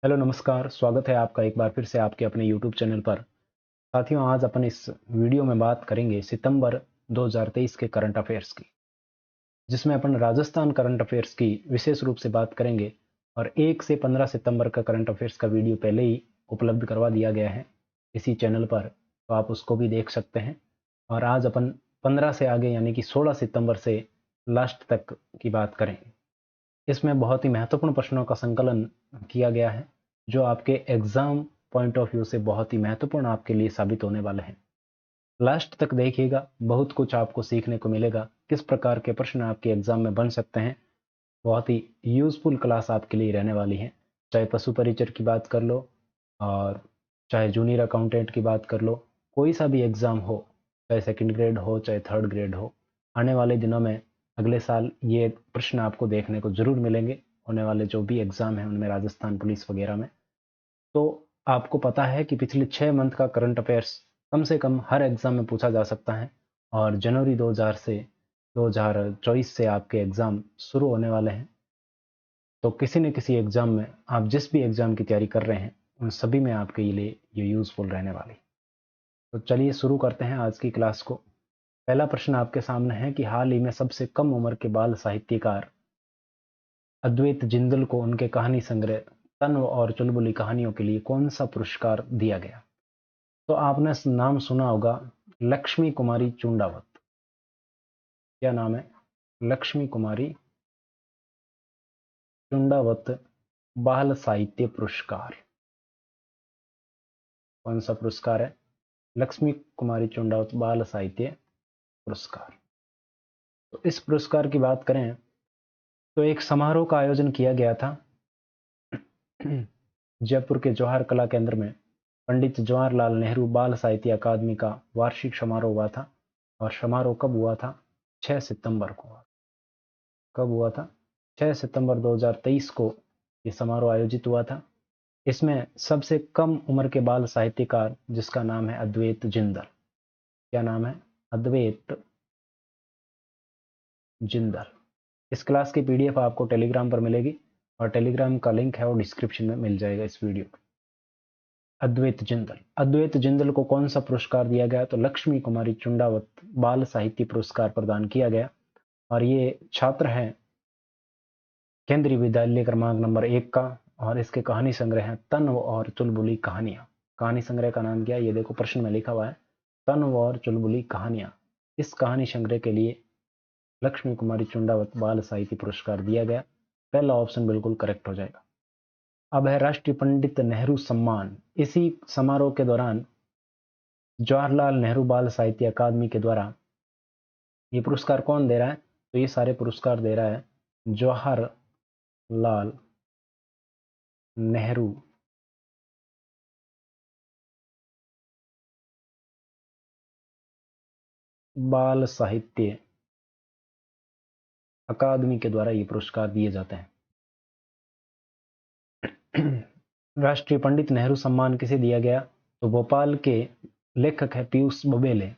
Hello नमस्कार, स्वागत है आपका एक बार फिर से आपके अपने यूट्यूब चैनल पर। साथियों, आज अपन इस वीडियो में बात करेंगे सितंबर 2023 के करंट अफेयर्स की, जिसमें अपन राजस्थान करंट अफेयर्स की विशेष रूप से बात करेंगे। और 1 से 15 सितंबर का करंट अफेयर्स का वीडियो पहले ही उपलब्ध करवा दिया गया है इसी चैनल पर, तो आप उसको भी देख सकते हैं। और आज अपन 15 से आगे यानी कि 16 सितंबर से लास्ट तक की बात करें। इसमें बहुत ही महत्वपूर्ण प्रश्नों का संकलन किया गया है, जो आपके एग्जाम पॉइंट ऑफ व्यू से बहुत ही महत्वपूर्ण आपके लिए साबित होने वाले हैं। लास्ट तक देखिएगा, बहुत कुछ आपको सीखने को मिलेगा, किस प्रकार के प्रश्न आपके एग्जाम में बन सकते हैं। बहुत ही यूजफुल क्लास आपके लिए रहने वाली है। चाहे पशु परिचर की बात कर लो और चाहे जूनियर अकाउंटेंट की बात कर लो, कोई सा भी एग्जाम हो, चाहे सेकंड ग्रेड हो चाहे थर्ड ग्रेड हो, आने वाले दिनों में अगले साल ये प्रश्न आपको देखने को जरूर मिलेंगे। होने वाले जो भी एग्जाम है उनमें, राजस्थान पुलिस वगैरह में, तो आपको पता है कि पिछले 6 मंथ का करंट अफेयर्स कम से कम हर एग्जाम में पूछा जा सकता है। और जनवरी 2024 से आपके एग्जाम शुरू होने वाले हैं। तो किसी न किसी एग्जाम में, आप जिस भी एग्जाम की तैयारी कर रहे हैं, उन सभी में आपके लिए ये यूजफुल रहने वाली। तो चलिए शुरू करते हैं आज की क्लास को। पहला प्रश्न आपके सामने है कि हाल ही में सबसे कम उम्र के बाल साहित्यकार अद्वैत जिंदल को उनके कहानी संग्रह तन्व और चुलबुली कहानियों के लिए कौन सा पुरस्कार दिया गया? तो आपने नाम सुना होगा, लक्ष्मी कुमारी चुंडावत। क्या नाम है? लक्ष्मी कुमारी चुंडावत बाल साहित्य पुरस्कार। कौन सा पुरस्कार है? लक्ष्मी कुमारी चुंडावत बाल साहित्य पुरस्कार। तो इस पुरस्कार की बात करें तो एक समारोह का आयोजन किया गया था जयपुर के जवाहर कला केंद्र में। पंडित जवाहरलाल नेहरू बाल साहित्य अकादमी का वार्षिक समारोह हुआ था। और समारोह कब हुआ था? 6 सितंबर को। कब हुआ था? 6 सितंबर 2023 को ये समारोह आयोजित हुआ था। इसमें सबसे कम उम्र के बाल साहित्यकार, जिसका नाम है अद्वैत जिंदल। क्या नाम है? अद्वैत जिंदल। इस क्लास की पीडीएफ आपको टेलीग्राम पर मिलेगी और टेलीग्राम का लिंक है वो डिस्क्रिप्शन में मिल जाएगा इस वीडियो का। अद्वैत जिंदल को कौन सा पुरस्कार दिया गया? तो लक्ष्मी कुमारी चुंडावत बाल साहित्य पुरस्कार प्रदान किया गया। और ये छात्र हैं केंद्रीय विद्यालय क्रमांक नंबर 1 का। और इसके कहानी संग्रह हैं तन्व और चुलबुली कहानियां। कहानी संग्रह का नाम क्या है? ये देखो प्रश्न में लिखा हुआ है, तन्व और चुलबुली कहानियां। इस कहानी संग्रह के लिए लक्ष्मी कुमारी चुंडावत बाल साहित्य पुरस्कार दिया गया। पहला ऑप्शन बिल्कुल करेक्ट हो जाएगा। अब है राष्ट्रीय पंडित नेहरू सम्मान। इसी समारोह के दौरान जवाहरलाल नेहरू बाल साहित्य अकादमी के द्वारा ये पुरस्कार कौन दे रहा है? तो ये सारे पुरस्कार दे रहा है जवाहरलाल नेहरू बाल साहित्य अकादमी के द्वारा ये पुरस्कार दिए जाते हैं। राष्ट्रीय पंडित नेहरू सम्मान किसे दिया गया? तो भोपाल के लेखक है पीयूष बबेले,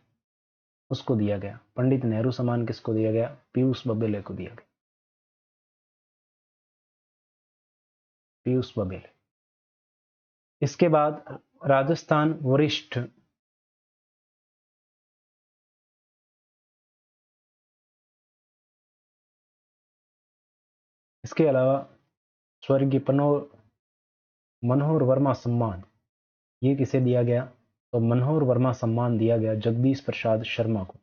उसको दिया गया। पंडित नेहरू सम्मान किसको दिया गया? पीयूष बबेले को दिया गया। पीयूष बबेले। इसके बाद राजस्थान वरिष्ठ इसके अलावा स्वर्गीय मनोहर वर्मा सम्मान, ये किसे दिया गया? तो मनोहर वर्मा सम्मान दिया गया जगदीश प्रसाद शर्मा को।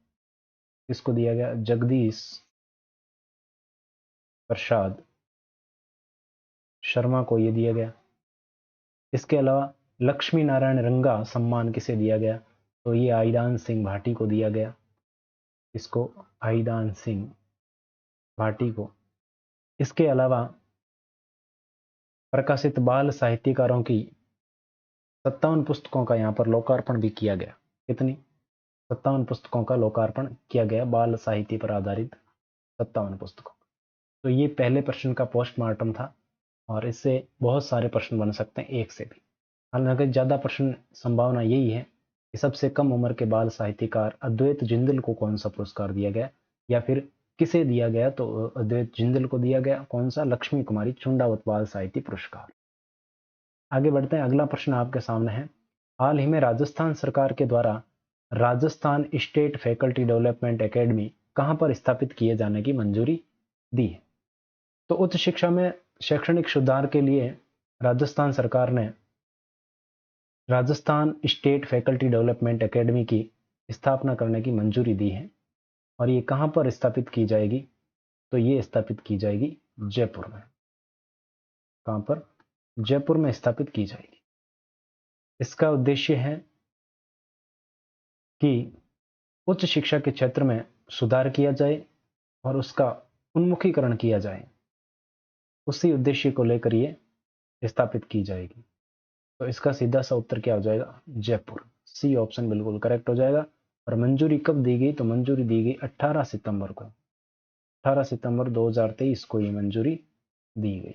किसको दिया गया? जगदीश प्रसाद शर्मा को ये दिया गया। इसके अलावा लक्ष्मी नारायण रंगा सम्मान किसे दिया गया? तो ये आईदान सिंह भाटी को दिया गया। इसको आईदान सिंह भाटी को। इसके अलावा प्रकाशित बाल साहित्यकारों की 57 पुस्तकों का यहाँ पर लोकार्पण भी किया गया। कितनी? 57 पुस्तकों का लोकार्पण किया गया, बाल साहित्य पर आधारित 57 पुस्तकों। तो ये पहले प्रश्न का पोस्टमार्टम था और इससे बहुत सारे प्रश्न बन सकते हैं, एक से भी। हालांकि ज्यादा प्रश्न संभावना यही है कि सबसे कम उम्र के बाल साहित्यकार अद्वैत जिंदल को कौन सा पुरस्कार दिया गया, या फिर किसे दिया गया? तो अद्वैत जिंदल को दिया गया। कौन सा? लक्ष्मी कुमारी चुंडावत बाल साहित्य पुरस्कार। आगे बढ़ते हैं, अगला प्रश्न आपके सामने है। हाल ही में राजस्थान सरकार के द्वारा Rajasthan state faculty development academy कहां पर स्थापित किए जाने की मंजूरी दी है? तो उच्च शिक्षा में शैक्षणिक सुधार के लिए राजस्थान सरकार ने Rajasthan state faculty development academy की स्थापना करने की मंजूरी दी है। और ये कहां पर स्थापित की जाएगी? तो ये स्थापित की जाएगी जयपुर में। कहां पर? जयपुर में स्थापित की जाएगी। इसका उद्देश्य है कि उच्च शिक्षा के क्षेत्र में सुधार किया जाए और उसका उन्मुखीकरण किया जाए। उसी उद्देश्य को लेकर ये स्थापित की जाएगी। तो इसका सीधा सा उत्तर क्या हो जाएगा? जयपुर। सी ऑप्शन बिल्कुल करेक्ट हो जाएगा। और मंजूरी कब दी गई? तो मंजूरी दी गई 18 सितंबर को। 18 सितंबर 2023 को ये मंजूरी दी गई।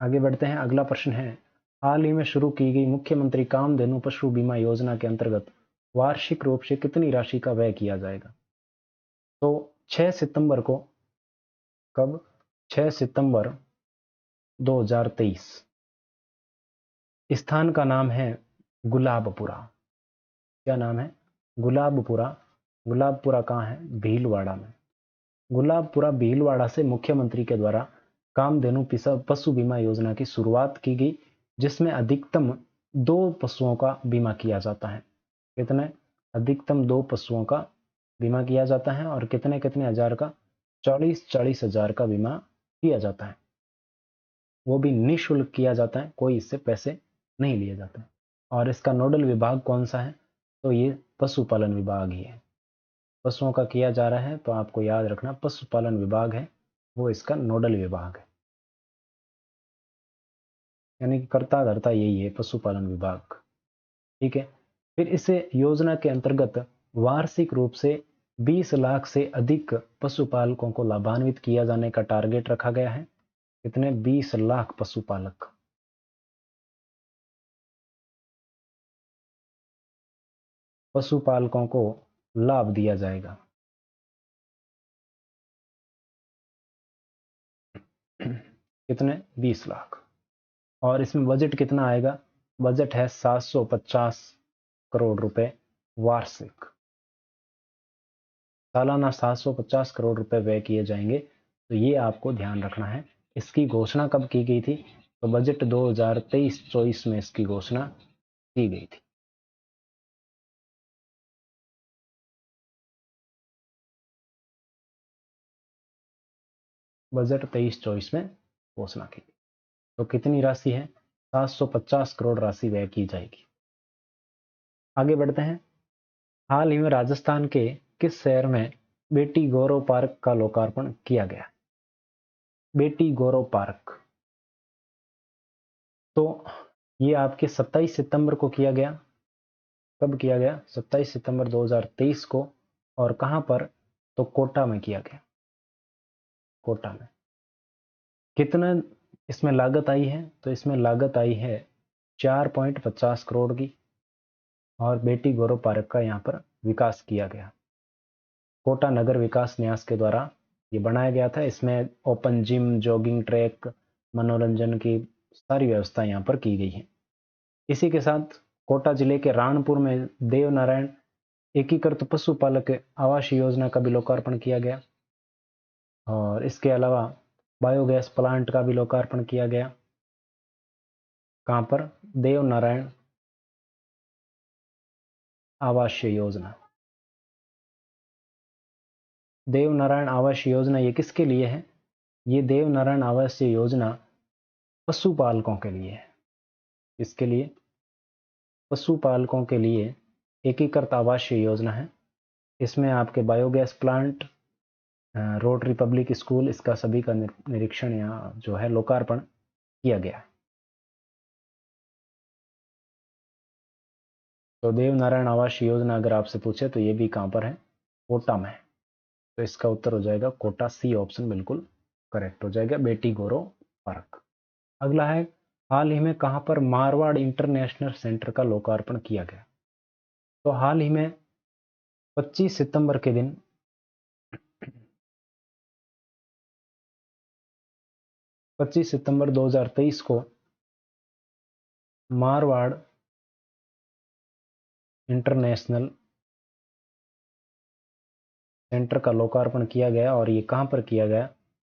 आगे बढ़ते हैं, अगला प्रश्न है। हाल ही में शुरू की गई मुख्यमंत्री कामधेनु पशु बीमा योजना के अंतर्गत वार्षिक रूप से कितनी राशि का व्यय किया जाएगा? तो 6 सितंबर को, कब? 6 सितंबर 2023। स्थान का नाम है गुलाबपुरा। क्या नाम है? गुलाबपुरा। गुलाबपुरा कहाँ है? भीलवाड़ा में। गुलाबपुरा भीलवाड़ा से मुख्यमंत्री के द्वारा कामधेनु पशु बीमा योजना की शुरुआत की गई, जिसमें अधिकतम 2 पशुओं का बीमा किया जाता है। कितने? अधिकतम 2 पशुओं का बीमा किया जाता है। और कितने कितने हजार का? 40 हजार का बीमा किया जाता है। वो भी निःशुल्क किया जाता है, कोई इससे पैसे नहीं लिए जाते। और इसका नोडल विभाग कौन सा है? तो ये पशुपालन विभाग ही है। पशुओं का किया जा रहा है तो आपको याद रखना पशुपालन विभाग है, वो इसका नोडल विभाग है। यानी कि कर्ता धर्ता यही है, पशुपालन विभाग। ठीक है। फिर इसे योजना के अंतर्गत वार्षिक रूप से 20 लाख से अधिक पशुपालकों को लाभान्वित किया जाने का टारगेट रखा गया है। कितने? 20 लाख पशुपालक। पशुपालकों को लाभ दिया जाएगा। कितने? 20 लाख। और इसमें बजट कितना आएगा? बजट है 750 करोड़ रुपए वार्षिक। सालाना 750 करोड़ रुपए व्यय किए जाएंगे। तो ये आपको ध्यान रखना है। इसकी घोषणा कब की गई थी? तो बजट 2023-24 में इसकी घोषणा की गई थी। बजट 23-24 में घोषणा की गई। तो कितनी राशि है? 750 करोड़ राशि व्यय की जाएगी। आगे बढ़ते हैं। हाल ही में राजस्थान के किस शहर में बेटी गौरव पार्क का लोकार्पण किया गया? बेटी गौरव पार्क। तो ये आपके 27 सितंबर को किया गया। कब किया गया? 27 सितंबर 2023 को। और कहां पर? तो कोटा में किया गया। कोटा में। कितना इसमें लागत आई है? तो इसमें लागत आई है 4.50 करोड़ की। और बेटी गौरव पार्क का यहाँ पर विकास किया गया। कोटा नगर विकास न्यास के द्वारा ये बनाया गया था। इसमें ओपन जिम, जॉगिंग ट्रैक, मनोरंजन की सारी व्यवस्था यहाँ पर की गई है। इसी के साथ कोटा जिले के राणपुर में देवनारायण एकीकृत पशुपालक आवास योजना का भी लोकार्पण किया गया। और इसके अलावा बायोगैस प्लांट का भी लोकार्पण किया गया। कहां पर? देवनारायण आवासीय योजना। देवनारायण आवास योजना ये किसके लिए है? ये देवनारायण आवासीय योजना पशुपालकों के लिए है। इसके लिए पशुपालकों के लिए एकीकृत आवासीय योजना है। इसमें आपके biogas plant, rotary public school, इसका सभी का निरीक्षण यहाँ जो है लोकार्पण किया गया है। तो देवनारायण आवास योजना अगर आपसे पूछे तो ये भी कहां पर है? कोटा में है। तो इसका उत्तर हो जाएगा कोटा। सी ऑप्शन बिल्कुल करेक्ट हो जाएगा, बेटी गौरव पार्क। अगला है, हाल ही में कहां पर मारवाड़ इंटरनेशनल सेंटर का लोकार्पण किया गया? तो हाल ही में 25 सितंबर के दिन 25 सितंबर 2023 को मारवाड़ इंटरनेशनल सेंटर का लोकार्पण किया गया। और ये कहाँ पर किया गया?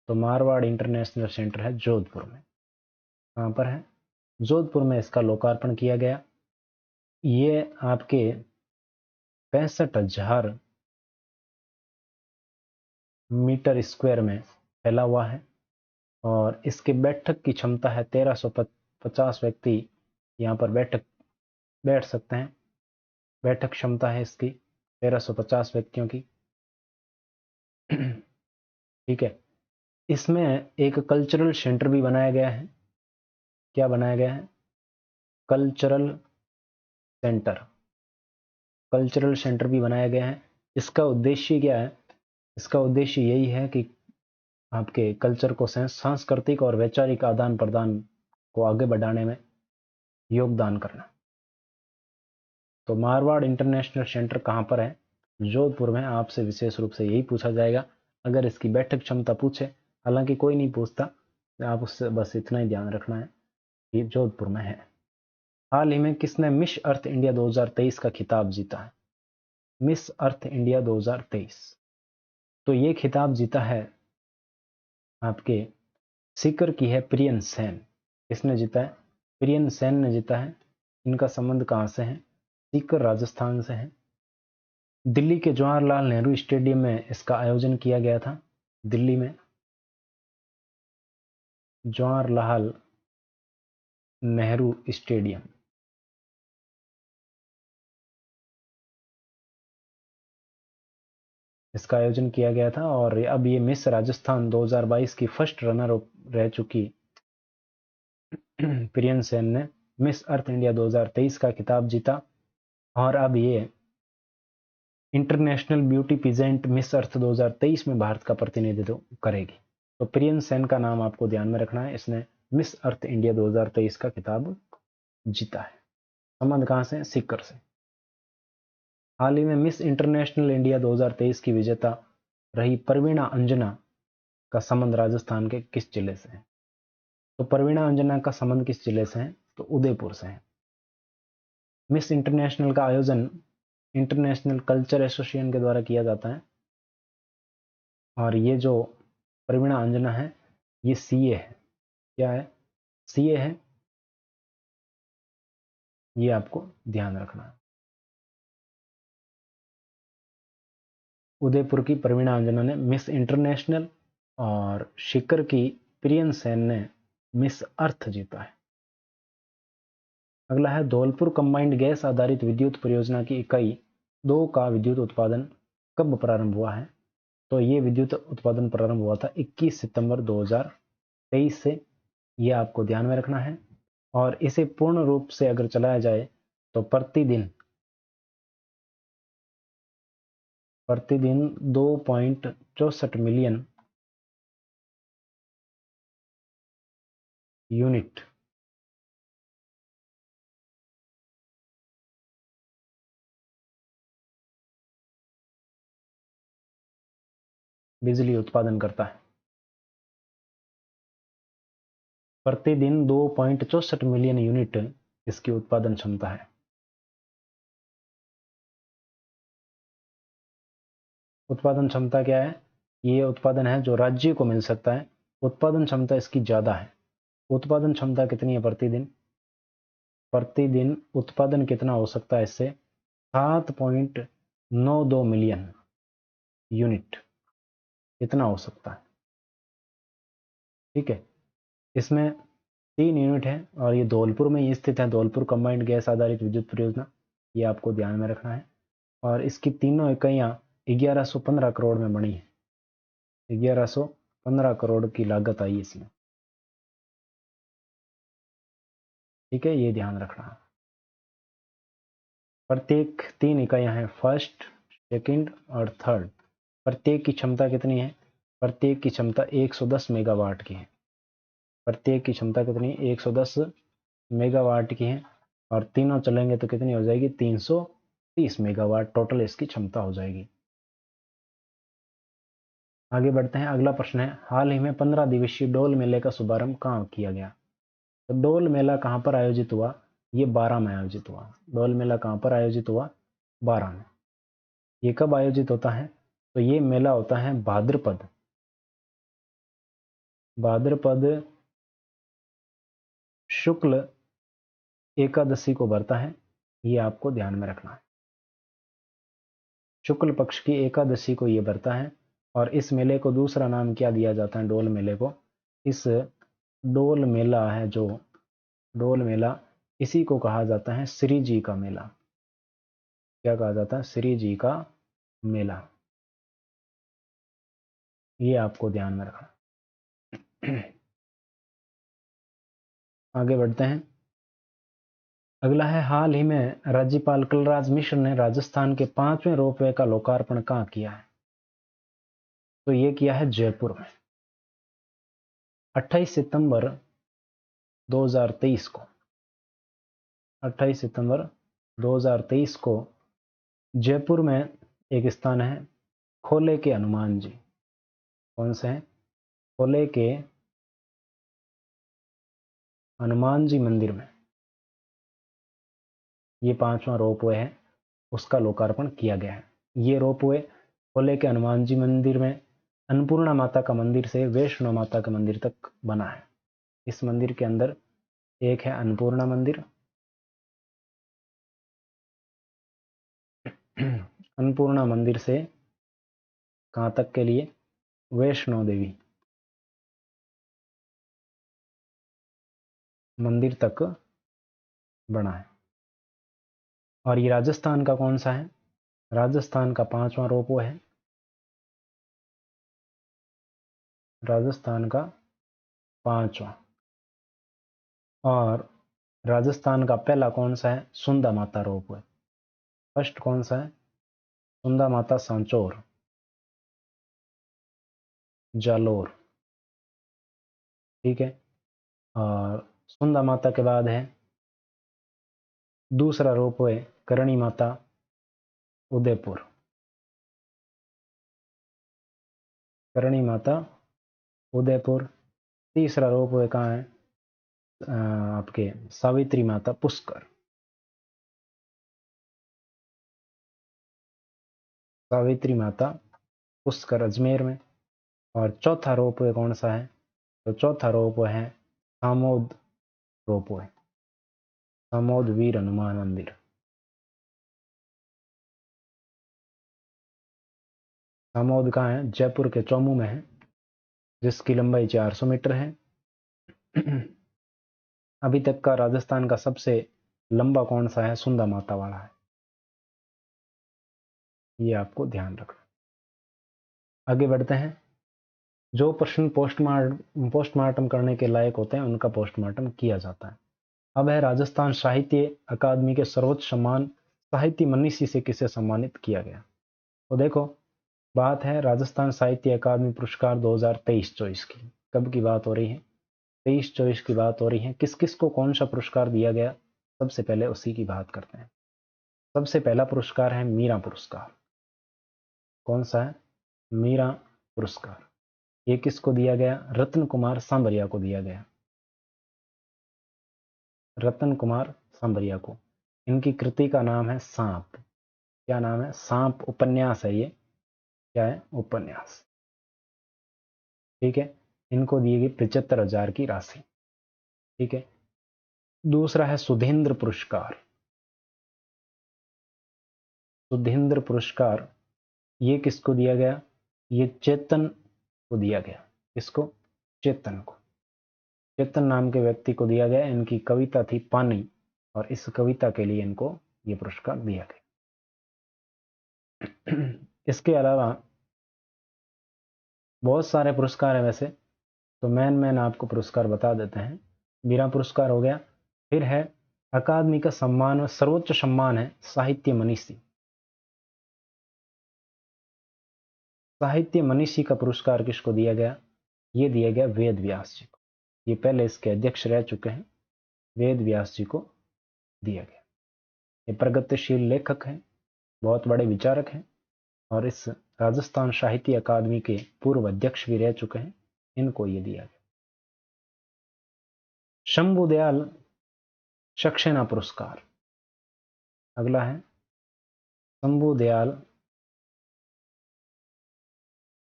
तो मारवाड़ इंटरनेशनल सेंटर है जोधपुर में। कहाँ पर है? जोधपुर में इसका लोकार्पण किया गया। ये आपके 65,000 मीटर स्क्वायर में फैला हुआ है और इसके बैठक की क्षमता है 1350 व्यक्ति यहाँ पर बैठ सकते हैं। बैठक क्षमता है इसकी 1350 व्यक्तियों की। ठीक है। इसमें एक कल्चरल सेंटर भी बनाया गया है। क्या बनाया गया है? Cultural centre. कल्चरल सेंटर भी बनाया गया है। इसका उद्देश्य क्या है? इसका उद्देश्य यही है कि आपके कल्चर को सांस्कृतिक और वैचारिक आदान प्रदान को आगे बढ़ाने में योगदान करना। तो मारवाड़ इंटरनेशनल सेंटर कहाँ पर है? जोधपुर में। आपसे विशेष रूप से यही पूछा जाएगा अगर इसकी बैठक क्षमता पूछे। हालांकि कोई नहीं पूछता, आप उससे बस इतना ही ध्यान रखना है कि जोधपुर में है। हाल ही में किसने मिस अर्थ इंडिया 2023 का खिताब जीता है? मिस अर्थ इंडिया 2023, तो ये खिताब जीता है आपके सीकर की है प्रियन सेन। किसने जीता है? प्रियन सेन ने जीता है। इनका संबंध कहाँ से है? सीकर राजस्थान से है। दिल्ली के जवाहरलाल नेहरू स्टेडियम में इसका आयोजन किया गया था। दिल्ली में जवाहरलाल नेहरू स्टेडियम। इसका आयोजन किया गया था। और अब ये मिस राजस्थान 2022 की फर्स्ट रनर अप रह चुकी प्रियन सेन ने मिस अर्थ इंडिया 2023 का खिताब जीता। और अब ये international beauty peasant Miss Earth 2023 में भारत का प्रतिनिधित्व करेगी। तो प्रियन सेन का नाम आपको ध्यान में रखना है। इसने मिस अर्थ इंडिया 2023 का खिताब जीता है। संबंध कहां से? सीकर से। हाल ही में मिस इंटरनेशनल इंडिया 2023 की विजेता रही परवीना अंजना का संबंध राजस्थान के किस जिले से है? तो परवीना अंजना का संबंध किस जिले से है? तो उदयपुर से है। मिस इंटरनेशनल का आयोजन इंटरनेशनल कल्चर एसोसिएशन के द्वारा किया जाता है। और ये जो परवीना अंजना है ये सीए है। क्या है? सीए है। ये आपको ध्यान रखना है। उदयपुर की परवीना अंजना ने मिस इंटरनेशनल और शिकर की प्रियन सेन ने मिस अर्थ जीता है। अगला है धौलपुर कंबाइंड गैस आधारित विद्युत परियोजना की इकाई 2 का विद्युत उत्पादन कब प्रारंभ हुआ है? तो ये विद्युत उत्पादन प्रारंभ हुआ था 21 सितंबर 2023 से। ये आपको ध्यान में रखना है। और इसे पूर्ण रूप से अगर चलाया जाए तो प्रतिदिन 2.64 मिलियन यूनिट बिजली उत्पादन करता है। प्रतिदिन 2.64 मिलियन यूनिट इसकी उत्पादन क्षमता है। उत्पादन क्षमता क्या है? ये उत्पादन है जो राज्य को मिल सकता है। उत्पादन क्षमता इसकी ज्यादा है। उत्पादन क्षमता कितनी है प्रतिदिन? प्रतिदिन उत्पादन कितना हो सकता है इससे? 7.92 मिलियन यूनिट इतना हो सकता है। ठीक है। इसमें 3 यूनिट है और ये धौलपुर में ही स्थित है। धौलपुर कंबाइंड गैस आधारित विद्युत परियोजना, ये आपको ध्यान में रखना है। और इसकी तीनों इकाइयां 1115 करोड़ में बनी है। 1115 करोड़ की लागत आई इसमें। ठीक है, ये ध्यान रखना। प्रत्येक 3 इकाइयां हैं, फर्स्ट, सेकंड और थर्ड। प्रत्येक की क्षमता कितनी है? प्रत्येक की क्षमता 110 मेगावाट की है। प्रत्येक की क्षमता कितनी? 110 मेगावाट की है। और तीनों चलेंगे तो कितनी हो जाएगी? 330 मेगावाट टोटल इसकी क्षमता हो जाएगी। आगे बढ़ते हैं। अगला प्रश्न है, हाल ही में 15 दिवसीय डोल मेले का शुभारंभ कहाँ किया गया? तो डोल मेला कहाँ पर आयोजित हुआ? ये 12 में आयोजित हुआ। डोल मेला कहाँ पर आयोजित हुआ? 12 में। ये कब आयोजित होता है? तो ये मेला होता है भाद्रपद शुक्ल एकादशी को बढ़ता है। ये आपको ध्यान में रखना है। शुक्ल पक्ष की एकादशी को ये बढ़ता है। और इस मेले को दूसरा नाम क्या दिया जाता है? डोल मेले को, इस डोल मेला है जो डोल मेला, इसी को कहा जाता है श्री जी का मेला। क्या कहा जाता है? श्री जी का मेला। ये आपको ध्यान में रखना। आगे बढ़ते हैं। अगला है, हाल ही में राज्यपाल कलराज मिश्र ने राजस्थान के 5वें रोपवे का लोकार्पण कहाँ किया है? तो ये किया है जयपुर में। 28 सितंबर 2023 को 28 सितंबर 2023 को जयपुर में एक स्थान है खोले के हनुमान जी। कौन से हैं? खोले के हनुमान जी मंदिर में ये 5वां रोपवे है, उसका लोकार्पण किया गया है। ये रोपवे खोले के हनुमान जी मंदिर में अन्नपूर्णा माता का मंदिर से वैष्णो माता का मंदिर तक बना है। इस मंदिर के अंदर एक है अन्नपूर्णा मंदिर, अन्नपूर्णा मंदिर से कहाँ तक के लिए? वैष्णो देवी मंदिर तक बना है। और ये राजस्थान का कौन सा है? राजस्थान का 5वां रोपवे है। राजस्थान का 5वां। और राजस्थान का पहला कौन सा है? सुंदा माता रोपवे। फर्स्ट कौन सा है? सुंदा माता सांचौर जालोर। ठीक है। और सुंदा माता के बाद है दूसरा रोपवे करणी माता उदयपुर। करणी माता उदयपुर। तीसरा रोपवे कहाँ है? आपके सावित्री माता पुष्कर। सावित्री माता पुष्कर अजमेर में। और चौथा रोपवे कौन सा है? तो चौथा रोपवे है सामोद रोपवे, सामोद वीर हनुमान मंदिर। सामोद कहाँ है? जयपुर के चौमू में है, जिसकी लंबाई 400 मीटर है। अभी तक का राजस्थान का सबसे लंबा कौन सा है? सुंदा माता वाला है। ये आपको ध्यान रखना। आगे बढ़ते हैं। जो प्रश्न पोस्टमार्टम करने के लायक होते हैं उनका पोस्टमार्टम किया जाता है। अब है, राजस्थान साहित्य अकादमी के सर्वोच्च सम्मान साहित्य मनीषी से किसे सम्मानित किया गया? तो देखो, बात है राजस्थान साहित्य अकादमी पुरस्कार 2023-24 की। कब की बात हो रही है? 23-24 की बात हो रही है। किस किस को कौन सा पुरस्कार दिया गया? सबसे पहले उसी की बात करते हैं। सबसे पहला पुरस्कार है मीरा पुरस्कार। कौन सा है? मीरा पुरस्कार। ये किसको दिया गया? रत्न कुमार सांबरिया को दिया गया। रतन कुमार सांबरिया को। इनकी कृति का नाम है सांप। क्या नाम है? सांप उपन्यास है ये। क्या है? उपन्यास। ठीक है। इनको दी गई 75,000 की राशि। ठीक है। दूसरा है सुधींद्र पुरस्कार। सुधींद्र पुरस्कार ये किसको दिया गया? ये चेतन को दिया गया। किसको? चेतन को। चेतन नाम के व्यक्ति को दिया गया। इनकी कविता थी पानी, और इस कविता के लिए इनको ये पुरस्कार दिया गया। इसके अलावा बहुत सारे पुरस्कार हैं वैसे, तो मैन आपको पुरस्कार बता देते हैं। मीरा पुरस्कार हो गया। फिर है अकादमी का सम्मान, सर्वोच्च सम्मान है साहित्य मनीषी। साहित्य मनीषी का पुरस्कार किसको दिया गया? ये दिया गया वेद व्यास जी को। ये पहले इसके अध्यक्ष रह चुके हैं। वेद व्यास जी को दिया गया। ये प्रगतिशील लेखक हैं, बहुत बड़े विचारक हैं। और इस राजस्थान साहित्य अकादमी के पूर्व अध्यक्ष भी रह चुके हैं, इनको ये दिया गया। शंभुदयाल सक्सेना पुरस्कार, अगला है शंभुदयाल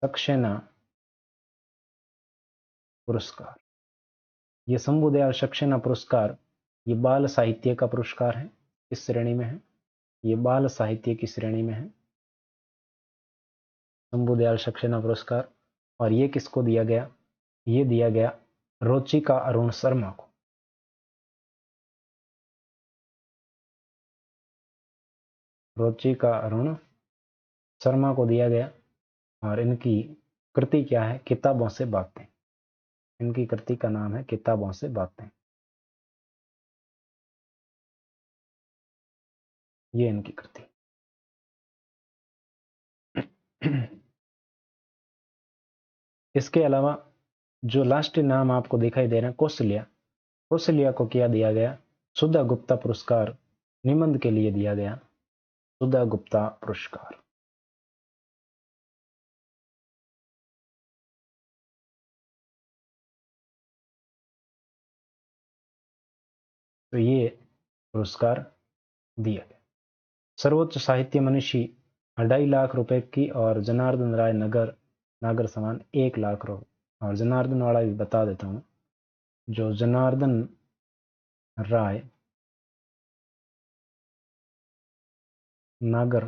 सक्सेना पुरस्कार। ये शंभुदयाल सक्सेना पुरस्कार ये बाल साहित्य का पुरस्कार है। किस श्रेणी में है? ये बाल साहित्य की श्रेणी में है शंभुदयाल सक्सेना पुरस्कार। और ये किसको दिया गया? ये दिया गया रुचिका अरुण शर्मा को। रुचिका अरुण शर्मा को दिया गया। और इनकी कृति क्या है? किताबों से बातें। इनकी कृति का नाम है किताबों से बातें। ये इनकी कृति। इसके अलावा जो लास्ट नाम आपको दिखाई दे रहे हैं कौशल्या, कौशल्या को क्या दिया गया? सुधा गुप्ता पुरस्कार निबंध के लिए दिया गया, सुधा गुप्ता पुरस्कार। तो ये पुरस्कार दिया गया। सर्वोच्च साहित्य मनीषी 2.5 लाख रुपए की और जनार्दन राय नागर समान 1 लाख रुपए। और जनार्दन वाला भी बता देता हूं, जो जनार्दन राय नागर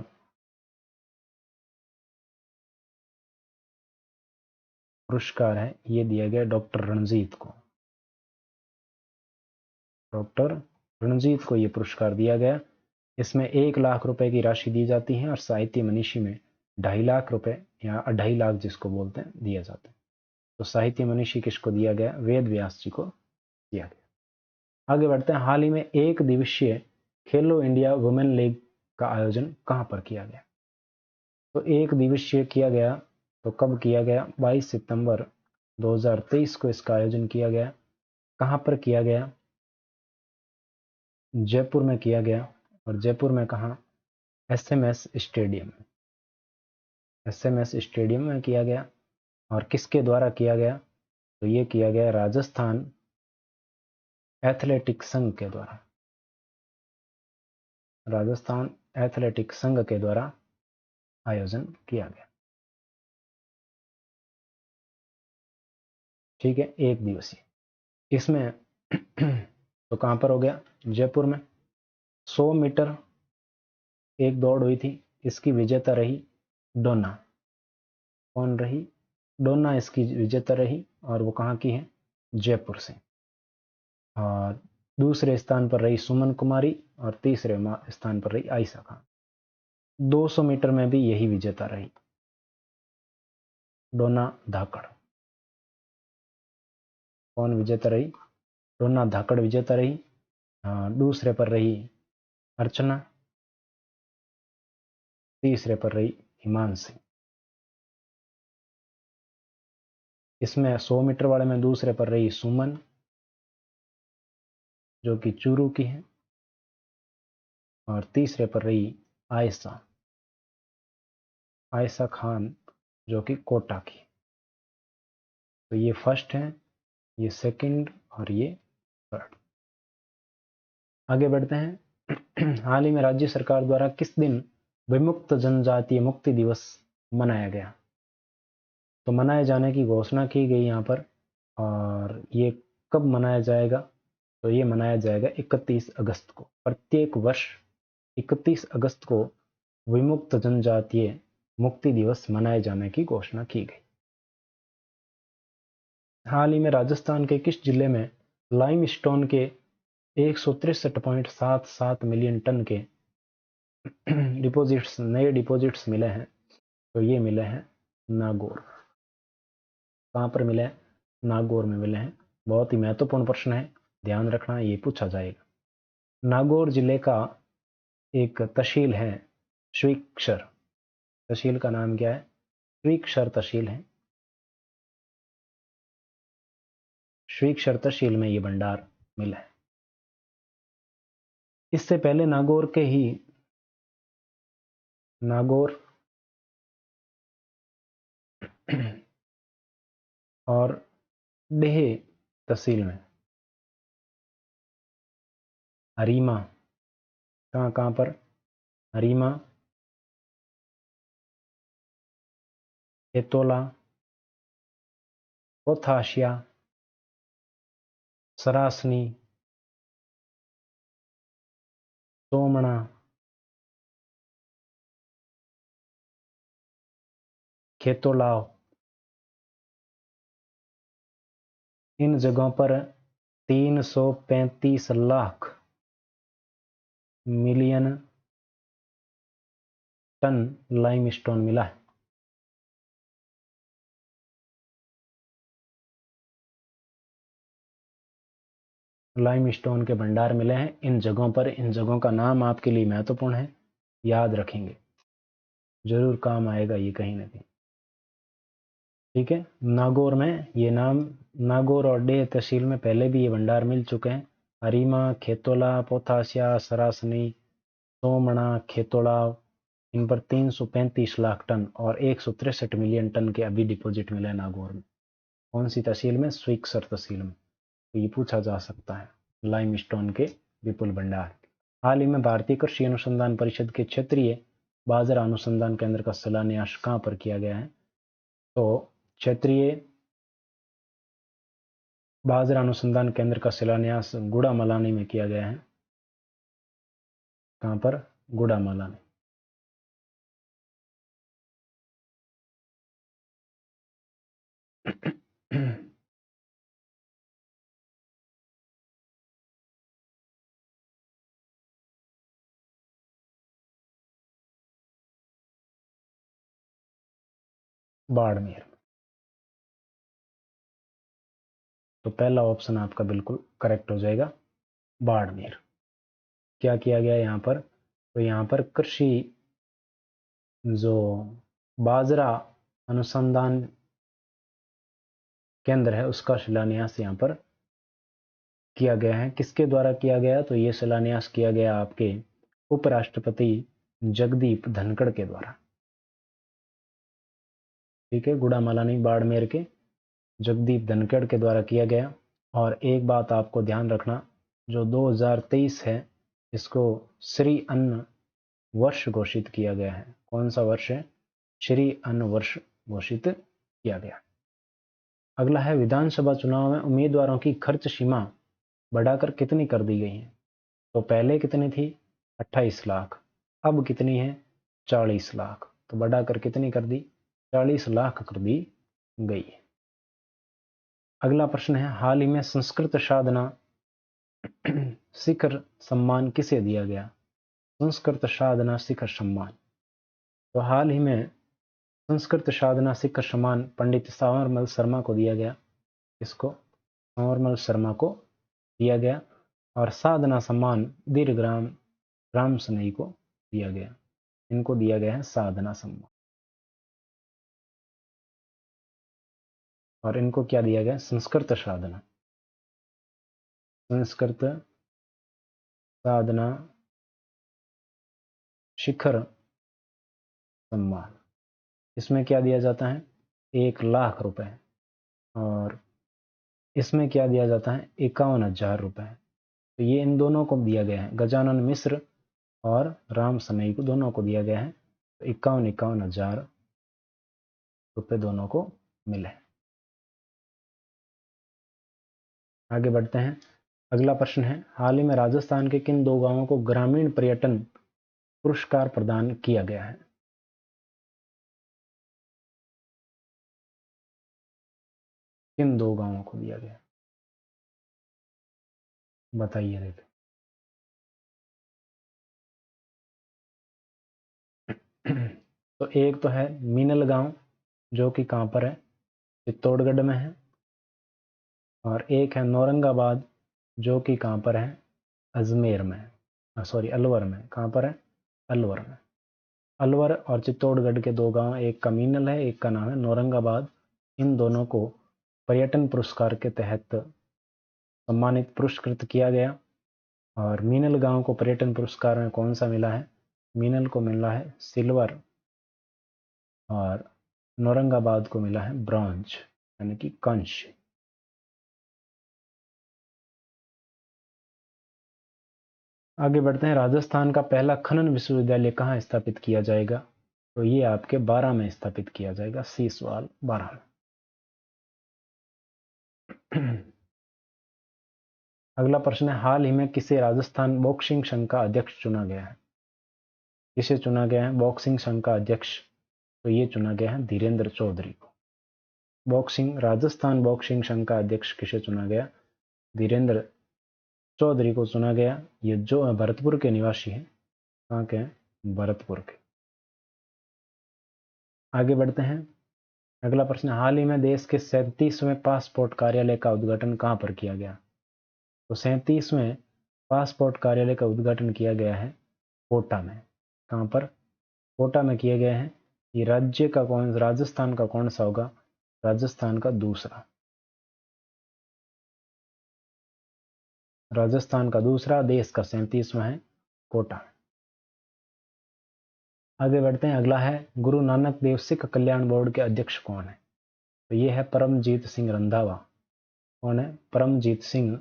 पुरस्कार है, ये दिया गया डॉक्टर रणजीत को। डॉक्टर रणजीत को ये पुरस्कार दिया गया। इसमें 1 लाख रुपए की राशि दी जाती है और साहित्य मनीषी में 2.5 लाख रुपए या 2.5 लाख जिसको बोलते हैं दिया जाता है। तो साहित्य मनीषी किसको दिया गया? वेद व्यास जी को दिया गया। आगे बढ़ते हैं। हाल ही में 1 दिवसीय खेलो इंडिया वुमेन लीग का आयोजन कहां पर किया गया? तो 1 दिवसीय किया गया, तो कब किया गया? 22 सितंबर 2023 को इसका आयोजन किया गया। कहां पर किया गया? जयपुर में किया गया। और जयपुर में कहा? SMS stadium. एसएमएस स्टेडियम में किया गया। और किसके द्वारा किया गया? तो ये किया गया राजस्थान एथलेटिक संघ के द्वारा। राजस्थान एथलेटिक संघ के द्वारा आयोजन किया गया। ठीक है, 1 दिवसीय। इसमें तो कहां पर हो गया? जयपुर में। 100 मीटर एक दौड़ हुई थी, इसकी विजेता रही डोना। कौन रही? डोना इसकी विजेता रही। और वो कहाँ की है? जयपुर से। और दूसरे स्थान पर रही सुमन कुमारी और तीसरे स्थान पर रही आयशा खान। 200 मीटर में भी यही विजेता रही, डोना धाकड़। कौन विजेता रही? डोना धाकड़ विजेता रही। दूसरे पर रही अर्चना, तीसरे पर रही हिमांशी। इसमें 100 मीटर वाले में दूसरे पर रही सुमन, जो कि चूरू की है। और तीसरे पर रही आयशा, आयशा खान, जो कि कोटा की। तो ये फर्स्ट है, ये सेकंड और ये थर्ड। आगे बढ़ते हैं। हाल ही में राज्य सरकार द्वारा किस दिन विमुक्त जनजातीय मुक्ति दिवस मनाया गया? तो मनाए जाने की घोषणा की गई यहाँ पर। और ये कब मनाया जाएगा? तो ये मनाया जाएगा 31 अगस्त को। प्रत्येक वर्ष 31 अगस्त को विमुक्त जनजातीय मुक्ति दिवस मनाए जाने की घोषणा की गई। हाल ही में राजस्थान के किस जिले में लाइमस्टोन के 163.77 मिलियन टन के डिपॉजिट्स, नए डिपॉजिट्स मिले हैं? तो ये मिले हैं नागौर। कहाँ पर मिले हैं? नागौर में मिले हैं। बहुत ही महत्वपूर्ण प्रश्न है, ध्यान रखना, ये पूछा जाएगा। नागौर जिले का एक तहसील है श्रीक्षर। तहसील का नाम क्या है? श्रीक्षर तहसील है। श्रीक्षर तहसील में ये भंडार मिला है। इससे पहले नागौर और डेह तहसील में हरीमा, कहाँ कहाँ पर, हरीमा, एतोला, पोथाशिया, सरासनी, सोमना, खेतोलाव, इन जगहों पर 335 लाख मिलियन टन लाइमस्टोन मिला है। लाइमस्टोन के भंडार मिले हैं इन जगहों पर। इन जगहों का नाम आपके लिए महत्वपूर्ण है, याद रखेंगे, जरूर काम आएगा ये कहीं ना कहीं। ठीक है, नागौर में ये नाम, नागौर और डेह तहसील में पहले भी ये भंडार मिल चुके हैं। हरीमा, खेतोला, पोथासिया, सरासनी, सोमना, खेतोड़ाव, इन पर 335 लाख टन और 163 मिलियन टन के अभी डिपॉजिट मिले नागौर में। कौन सी तहसील में? स्विक्सर तहसील में। तो ये पूछा जा सकता है, लाइमस्टोन के विपुल भंडार। हाल ही में भारतीय कृषि अनुसंधान परिषद के क्षेत्रीय बाजरा अनुसंधान केंद्र का शिलान्यास कहाँ पर किया गया है? तो क्षेत्रीय बाजरा अनुसंधान केंद्र का शिलान्यास गुड़ामलानी में किया गया है। कहाँ पर? गुड़ामलानी। बाड़मेर। तो पहला ऑप्शन आपका बिल्कुल करेक्ट हो जाएगा, बाड़मेर। क्या किया गया यहाँ पर? तो यहाँ पर कृषि जो बाजरा अनुसंधान केंद्र है उसका शिलान्यास यहाँ पर किया गया है। किसके द्वारा किया गया? तो ये शिलान्यास किया गया आपके उपराष्ट्रपति जगदीप धनखड़ के द्वारा। ठीक है, गुड़ामलानी बाड़मेर के जगदीप धनखड़ के द्वारा किया गया। और एक बात आपको ध्यान रखना, जो 2023 है इसको श्री अन्न वर्ष घोषित किया गया है। कौन सा वर्ष है? श्री अन्न वर्ष घोषित किया गया। अगला है, विधानसभा चुनाव में उम्मीदवारों की खर्च सीमा बढ़ाकर कितनी कर दी गई है? तो पहले कितनी थी? 28 लाख। अब कितनी है? 40 लाख। तो बढ़ाकर कितनी कर दी? 40 लाख कर दी गई है। अगला प्रश्न है, हाल ही में संस्कृत साधना शिखर सम्मान किसे दिया गया? संस्कृत साधना शिखर सम्मान। तो हाल ही में संस्कृत साधना शिखर सम्मान पंडित सांवरमल शर्मा को दिया गया। इसको सांवरमल शर्मा को दिया गया। और साधना सम्मान दीर्घराम राम सनई को दिया गया। इनको दिया गया है साधना सम्मान। और इनको क्या दिया गया? संस्कृत साधना, संस्कृत साधना शिखर सम्मान। इसमें क्या दिया जाता है? 1 लाख रुपए। और इसमें क्या दिया जाता है? 51,000 रुपए। तो ये इन दोनों को दिया गया है, गजानन मिश्र और राम सनई को, दोनों को दिया गया है। तो 51,000 रुपए दोनों को मिले। आगे बढ़ते हैं। अगला प्रश्न है, हाल ही में राजस्थान के किन 2 गांवों को ग्रामीण पर्यटन पुरस्कार प्रदान किया गया है? किन 2 गांवों को दिया गया? बताइए देखें। तो एक तो है मीनल गांव, जो कि कहां पर है? चित्तौड़गढ़ में है। और एक है नौरंगाबाद, जो कि कहां पर है? अजमेर में, सॉरी अलवर में। कहां पर है? अलवर में। अलवर और चित्तौड़गढ़ के 2 गांव, एक का मीनल है, एक का नाम है नौरंगाबाद। इन दोनों को पर्यटन पुरस्कार के तहत सम्मानित, पुरस्कृत किया गया। और मीनल गांव को पर्यटन पुरस्कार में कौन सा मिला है? मीनल को मिला है सिल्वर। और औरंगाबाद को मिला है ब्रॉन्ज यानी कि कांस्य। आगे बढ़ते हैं, राजस्थान का पहला खनन विश्वविद्यालय कहाँ स्थापित किया जाएगा? तो ये आपके 12 में स्थापित किया जाएगा, सीसवाल 12 में। अगला प्रश्न है, हाल ही में किसे राजस्थान बॉक्सिंग संघ का अध्यक्ष चुना गया है? किसे चुना गया है बॉक्सिंग संघ का अध्यक्ष? तो ये चुना गया है धीरेन्द्र चौधरी को। राजस्थान बॉक्सिंग संघ का अध्यक्ष किसे चुना गया? धीरेन्द्र चौधरी को चुना गया। ये जो भरतपुर के निवासी हैं। कहाँ के हैं? भरतपुर के। आगे बढ़ते हैं, अगला प्रश्न, हाल ही में देश के 37वें पासपोर्ट कार्यालय का उद्घाटन कहाँ पर किया गया? तो 37वें पासपोर्ट कार्यालय का उद्घाटन किया गया है कोटा में। कहाँ पर? कोटा में किया गया है। ये राजस्थान का कौन सा होगा? राजस्थान का दूसरा। राजस्थान का दूसरा, देश का 37वां है कोटा। आगे बढ़ते हैं, अगला है, गुरु नानक देव सिख कल्याण बोर्ड के अध्यक्ष कौन है? तो ये है परमजीत सिंह रंधावा। कौन है? परमजीत सिंह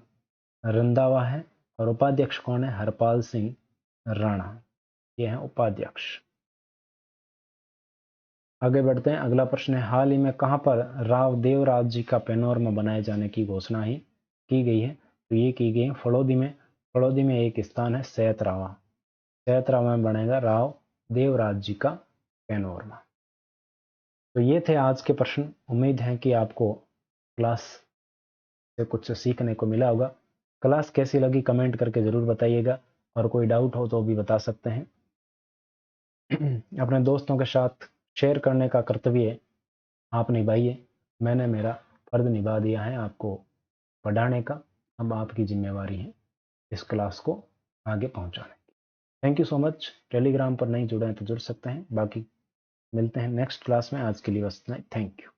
रंधावा है। और उपाध्यक्ष कौन है? हरपाल सिंह राणा। ये है उपाध्यक्ष। आगे बढ़ते हैं, अगला प्रश्न है, हाल ही में कहां पर राव देवराज जी का पैनोरमा बनाए जाने की घोषणा ही की गई है? तो ये की गई है फड़ौदी में। फड़ौदी में एक स्थान है सैतरावा। सैतरावा में बनेगा राव देवराज जी का पैनोरमा। तो ये थे आज के प्रश्न। उम्मीद है कि आपको क्लास से कुछ सीखने को मिला होगा। क्लास कैसी लगी कमेंट करके जरूर बताइएगा, और कोई डाउट हो तो भी बता सकते हैं। अपने दोस्तों के साथ शेयर करने का कर्तव्य आप निभाइए। मैंने मेरा फर्ज निभा दिया है आपको पढ़ाने का। अब आपकी जिम्मेवारी है इस क्लास को आगे पहुंचाने की। Thank you so much. Telegram पर नहीं जुड़े हैं तो जुड़ सकते हैं। बाकी मिलते हैं नेक्स्ट क्लास में। आज के लिए बस इतना ही। Thank you.